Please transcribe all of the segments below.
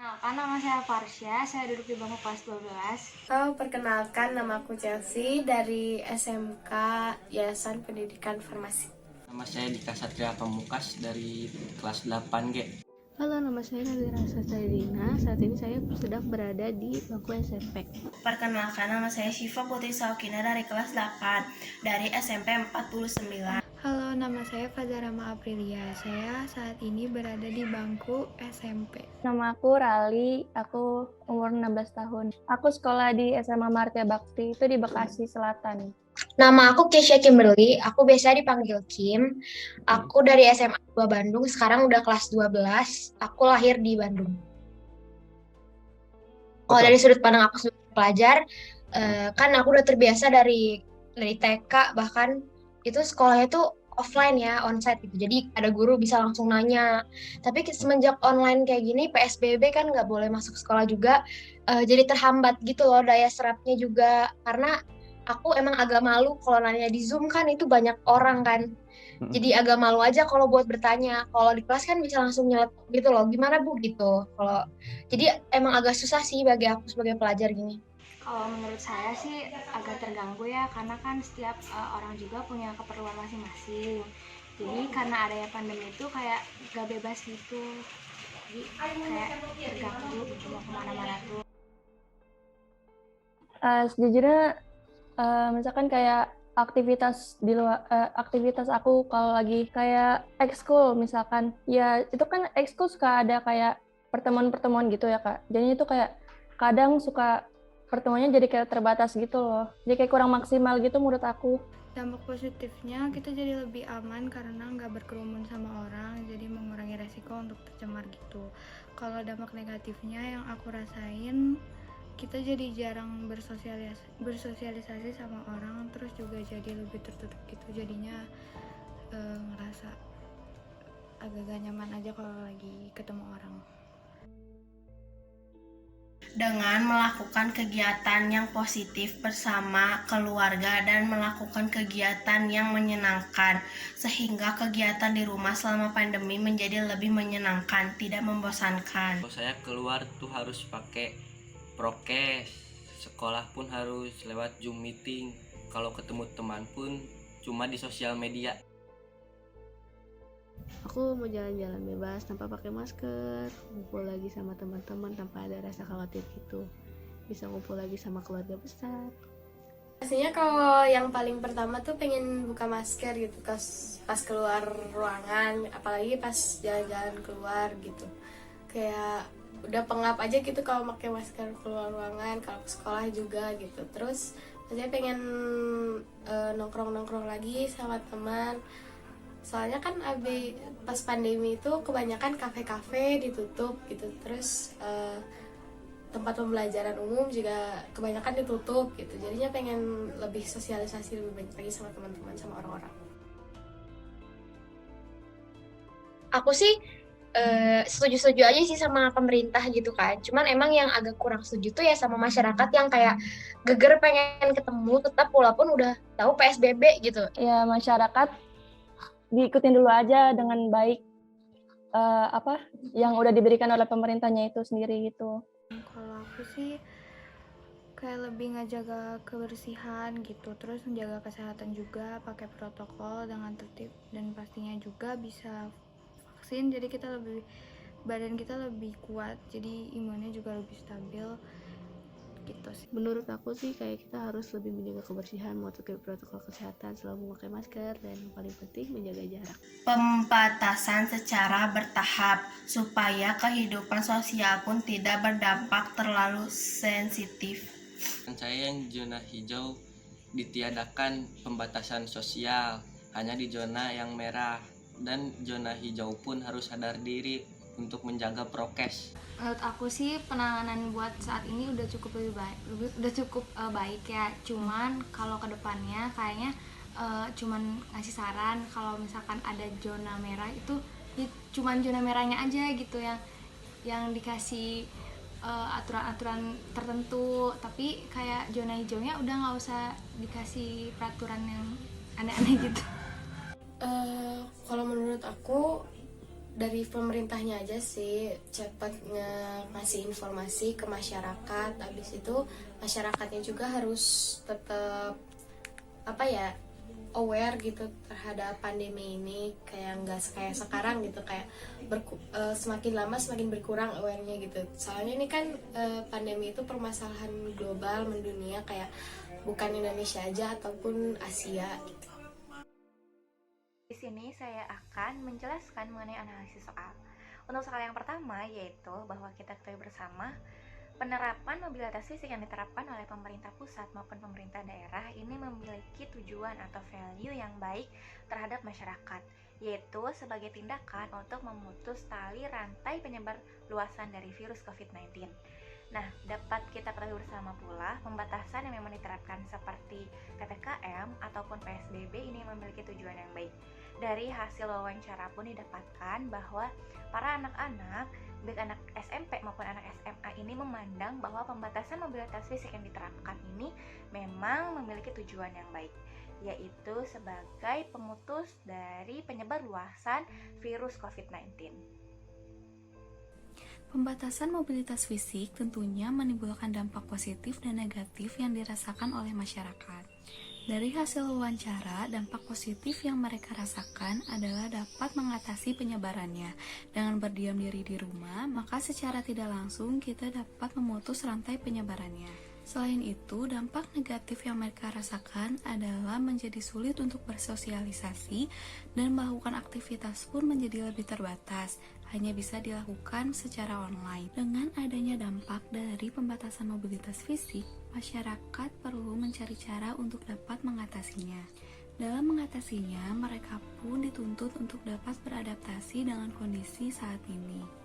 Nah, nama saya Farsya, saya duduk di bangku kelas 12. Perkenalkan, nama aku Chelsea dari SMK Yayasan Pendidikan Farmasi. Nama saya Dika Satria Pamukas dari kelas 8G. Halo, nama saya Nazira Sasadina. Saat ini saya sedang berada di bangku SMP. Perkenalkan, nama saya Syifa Putri Saukina dari kelas 8 dari SMP 49. Halo, nama saya Fazarama Aprilia. Saya saat ini berada di bangku SMP. Nama aku Rali, aku umur 16 tahun. Aku sekolah di SMA Martia Bakti, itu di Bekasi Selatan. Nama aku Kesha Kimberly, aku biasa dipanggil Kim. Aku dari SMA 2 Bandung, sekarang udah kelas 12. Aku lahir di Bandung. Kalau dari sudut pandang aku sebagai pelajar, kan aku udah terbiasa dari TK, bahkan itu sekolahnya tuh offline ya, onsite gitu. Jadi ada guru bisa langsung nanya. Tapi semenjak online kayak gini, PSBB kan nggak boleh masuk sekolah juga, jadi terhambat gitu loh daya serapnya juga. Karena aku emang agak malu kalau nanya di Zoom kan itu banyak orang kan. Jadi agak malu aja kalau buat bertanya. Kalau di kelas kan bisa langsung nyeletuk gitu loh. Gimana Bu gitu. Jadi emang agak susah sih bagi aku sebagai pelajar gini. Kalau menurut saya sih agak terganggu ya, karena kan setiap orang juga punya keperluan masing-masing. Jadi karena adanya pandemi itu kayak gak bebas gitu. Jadi kayak terganggu gitu mau kemana-mana tuh. Sejujurnya, misalkan kayak aktivitas aku kalau lagi kayak ekskul misalkan, ya itu kan ekskul suka ada kayak pertemuan-pertemuan gitu ya Kak. Jadinya itu kayak kadang suka pertemuannya jadi kayak terbatas gitu loh. Jadi kayak kurang maksimal gitu menurut aku. Dampak positifnya kita jadi lebih aman karena nggak berkerumun sama orang, jadi mengurangi resiko untuk tercemar gitu. Kalau dampak negatifnya yang aku rasain, kita jadi jarang bersosialisasi sama orang, terus juga jadi lebih tertutup gitu. Jadinya ngerasa agak gak nyaman aja kalau lagi ketemu orang. Dengan melakukan kegiatan yang positif bersama keluarga dan melakukan kegiatan yang menyenangkan, sehingga kegiatan di rumah selama pandemi menjadi lebih menyenangkan, tidak membosankan. Kalau saya keluar tuh harus pakai prokes, sekolah pun harus lewat Zoom meeting, kalau ketemu teman pun cuma di sosial media. Aku mau jalan-jalan bebas tanpa pakai masker, ngumpul lagi sama teman-teman tanpa ada rasa khawatir gitu. Bisa ngumpul lagi sama keluarga besar. Pastinya kalau yang paling pertama tuh pengen buka masker gitu pas keluar ruangan, apalagi pas jalan-jalan keluar gitu. Kayak udah pengap aja gitu kalau pakai masker keluar ruangan, kalau ke sekolah juga gitu. Terus pastinya pengen nongkrong-nongkrong lagi sama teman. Soalnya kan pas pandemi itu kebanyakan kafe-kafe ditutup gitu, terus tempat pembelajaran umum juga kebanyakan ditutup gitu. Jadinya pengen lebih sosialisasi lebih banyak lagi sama teman-teman, sama orang-orang. Aku sih setuju-setuju aja sih sama pemerintah gitu kan. Cuman emang yang agak kurang setuju tuh ya sama masyarakat yang kayak geger pengen ketemu tetap walaupun udah tahu PSBB gitu. Ya masyarakat diikutin dulu aja dengan baik apa yang udah diberikan oleh pemerintahnya itu sendiri gitu. Kalau aku sih kayak lebih ngejaga kebersihan gitu, terus menjaga kesehatan juga, pakai protokol dengan tertib, dan pastinya juga bisa vaksin, jadi badan kita lebih kuat, jadi imunnya juga lebih stabil gitu sih. Menurut aku sih kayak kita harus lebih menjaga kebersihan, mematuhi protokol kesehatan, selalu memakai masker, dan yang paling penting menjaga jarak. Pembatasan secara bertahap supaya kehidupan sosial pun tidak berdampak terlalu sensitif. Saya yang zona hijau ditiadakan pembatasan sosial hanya di zona yang merah, dan zona hijau pun harus sadar diri untuk menjaga prokes. Menurut aku sih penanganan buat saat ini udah cukup baik ya. Cuman kalau kedepannya kayaknya cuman ngasih saran kalau misalkan ada zona merah itu ya cuman zona merahnya aja gitu yang dikasih aturan-aturan tertentu, tapi kayak zona hijaunya udah nggak usah dikasih peraturan yang aneh-aneh gitu. Kalau menurut aku dari pemerintahnya aja sih, cepat ngasih informasi ke masyarakat. Habis itu masyarakatnya juga harus tetap aware gitu terhadap pandemi ini, kayak nggak kayak sekarang gitu, kayak semakin lama semakin berkurang awarenya gitu. Soalnya ini kan pandemi itu permasalahan global mendunia, kayak bukan Indonesia aja ataupun Asia gitu. Di sini saya akan menjelaskan mengenai analisis soal. Untuk soal yang pertama yaitu bahwa kita ketahui bersama penerapan mobilitas fisik yang diterapkan oleh pemerintah pusat maupun pemerintah daerah ini memiliki tujuan atau value yang baik terhadap masyarakat, yaitu sebagai tindakan untuk memutus tali rantai penyebar luasan dari virus COVID-19. Nah, dapat kita ketahui bersama pula, pembatasan yang memang diterapkan seperti PPKM ataupun PSBB ini memiliki tujuan yang baik. Dari hasil wawancara pun didapatkan bahwa para anak-anak, baik anak SMP maupun anak SMA ini memandang bahwa pembatasan mobilitas fisik yang diterapkan ini memang memiliki tujuan yang baik, yaitu sebagai pemutus dari penyebar luasan virus COVID-19. Pembatasan mobilitas fisik tentunya menimbulkan dampak positif dan negatif yang dirasakan oleh masyarakat. Dari hasil wawancara, dampak positif yang mereka rasakan adalah dapat mengatasi penyebarannya. Dengan berdiam diri di rumah, maka secara tidak langsung kita dapat memutus rantai penyebarannya. Selain itu, dampak negatif yang mereka rasakan adalah menjadi sulit untuk bersosialisasi dan melakukan aktivitas pun menjadi lebih terbatas, hanya bisa dilakukan secara online. Dengan adanya dampak dari pembatasan mobilitas fisik, masyarakat perlu mencari cara untuk dapat mengatasinya. Dalam mengatasinya, mereka pun dituntut untuk dapat beradaptasi dengan kondisi saat ini.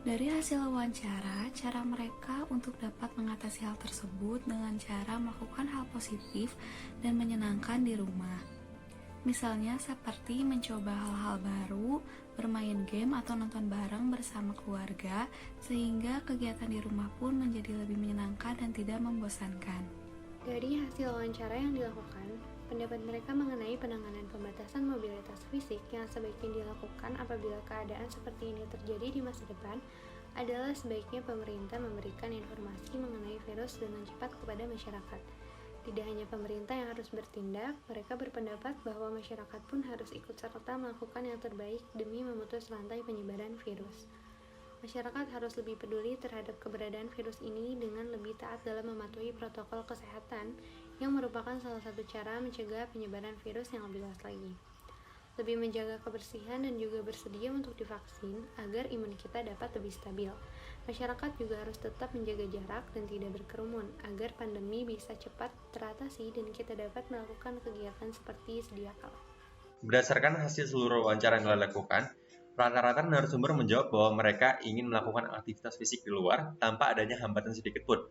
Dari hasil wawancara, cara mereka untuk dapat mengatasi hal tersebut dengan cara melakukan hal positif dan menyenangkan di rumah. Misalnya seperti mencoba hal-hal baru, bermain game atau nonton bareng bersama keluarga, sehingga kegiatan di rumah pun menjadi lebih menyenangkan dan tidak membosankan. Dari hasil wawancara yang dilakukan, pendapat mereka mengenai penanganan pembatasan mobilitas fisik yang sebaiknya dilakukan apabila keadaan seperti ini terjadi di masa depan adalah sebaiknya pemerintah memberikan informasi mengenai virus dengan cepat kepada masyarakat. Tidak hanya pemerintah yang harus bertindak, mereka berpendapat bahwa masyarakat pun harus ikut serta melakukan yang terbaik demi memutus rantai penyebaran virus. Masyarakat harus lebih peduli terhadap keberadaan virus ini dengan lebih taat dalam mematuhi protokol kesehatan yang merupakan salah satu cara mencegah penyebaran virus yang lebih luas lagi. Lebih menjaga kebersihan dan juga bersedia untuk divaksin agar imun kita dapat lebih stabil. Masyarakat juga harus tetap menjaga jarak dan tidak berkerumun agar pandemi bisa cepat teratasi dan kita dapat melakukan kegiatan seperti sedia kala. Berdasarkan hasil seluruh wawancara yang telah dilakukan, rata-rata narasumber menjawab bahwa mereka ingin melakukan aktivitas fisik di luar tanpa adanya hambatan sedikit pun.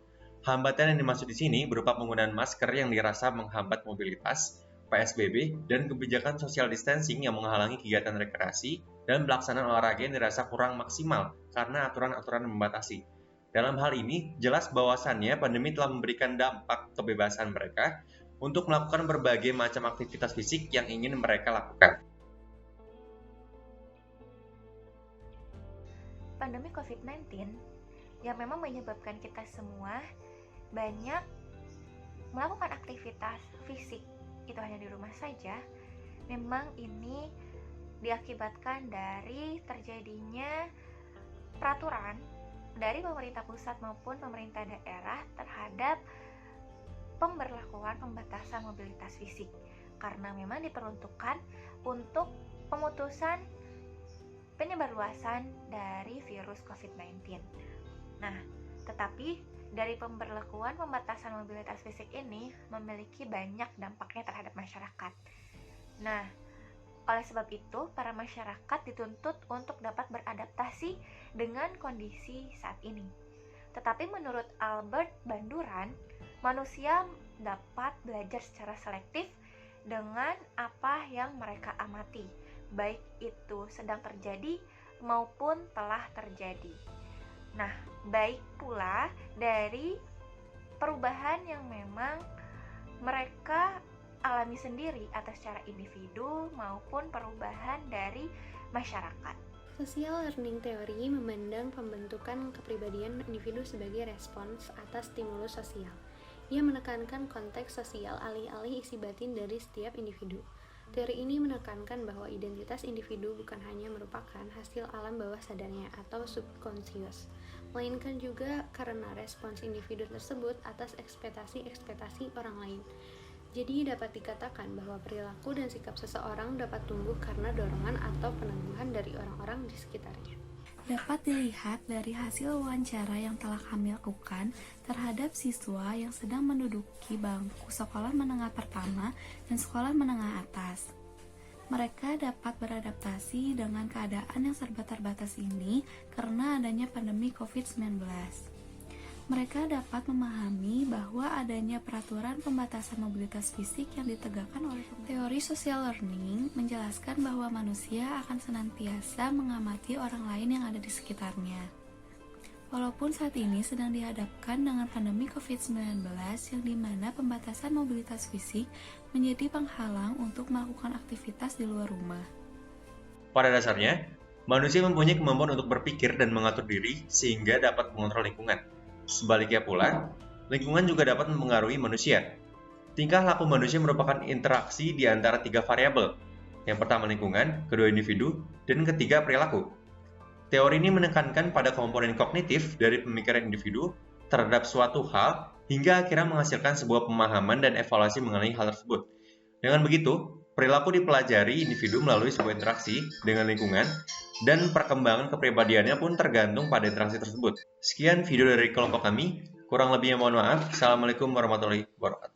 Hambatan yang dimaksud di sini berupa penggunaan masker yang dirasa menghambat mobilitas, PSBB, dan kebijakan social distancing yang menghalangi kegiatan rekreasi dan pelaksanaan olahraga yang dirasa kurang maksimal karena aturan-aturan membatasi. Dalam hal ini, jelas bahwasannya pandemi telah memberikan dampak kebebasan mereka untuk melakukan berbagai macam aktivitas fisik yang ingin mereka lakukan. Pandemi COVID-19 yang memang menyebabkan kita semua banyak melakukan aktivitas fisik itu hanya di rumah saja, memang ini diakibatkan dari terjadinya peraturan dari pemerintah pusat maupun pemerintah daerah terhadap pemberlakuan pembatasan mobilitas fisik, karena memang diperuntukkan untuk pemutusan penyebarluasan dari virus COVID-19. Nah, tetapi dari pemberlakuan pembatasan mobilitas fisik ini memiliki banyak dampaknya terhadap masyarakat. Nah, oleh sebab itu, para masyarakat dituntut untuk dapat beradaptasi dengan kondisi saat ini. Tetapi menurut Albert Banduran, manusia dapat belajar secara selektif dengan apa yang mereka amati, baik itu sedang terjadi maupun telah terjadi. Nah, baik pula dari perubahan yang memang mereka alami sendiri atas secara individu maupun perubahan dari masyarakat. Social learning theory memandang pembentukan kepribadian individu sebagai respons atas stimulus sosial. Ia menekankan konteks sosial alih-alih isi batin dari setiap individu. Teori ini menekankan bahwa identitas individu bukan hanya merupakan hasil alam bawah sadarnya atau subconscious, melainkan juga karena respons individu tersebut atas ekspektasi-ekspektasi orang lain. Jadi dapat dikatakan bahwa perilaku dan sikap seseorang dapat tumbuh karena dorongan atau peneguhan dari orang-orang di sekitarnya. Dapat dilihat dari hasil wawancara yang telah kami lakukan terhadap siswa yang sedang menduduki bangku sekolah menengah pertama dan sekolah menengah atas. Mereka dapat beradaptasi dengan keadaan yang serba terbatas ini karena adanya pandemi COVID-19. Mereka dapat memahami bahwa adanya peraturan pembatasan mobilitas fisik yang ditegakkan oleh teori social learning menjelaskan bahwa manusia akan senantiasa mengamati orang lain yang ada di sekitarnya. Walaupun saat ini sedang dihadapkan dengan pandemi COVID-19 yang dimana pembatasan mobilitas fisik menjadi penghalang untuk melakukan aktivitas di luar rumah. Pada dasarnya, manusia mempunyai kemampuan untuk berpikir dan mengatur diri sehingga dapat mengontrol lingkungan. Sebaliknya pula, lingkungan juga dapat mempengaruhi manusia. Tingkah laku manusia merupakan interaksi di antara 3 variabel. Yang pertama lingkungan, kedua individu, dan ketiga perilaku. Teori ini menekankan pada komponen kognitif dari pemikiran individu terhadap suatu hal hingga akhirnya menghasilkan sebuah pemahaman dan evaluasi mengenai hal tersebut. Dengan begitu, perilaku dipelajari individu melalui sebuah interaksi dengan lingkungan dan perkembangan kepribadiannya pun tergantung pada interaksi tersebut. Sekian video dari kelompok kami, kurang lebihnya mohon maaf. Assalamualaikum warahmatullahi wabarakatuh.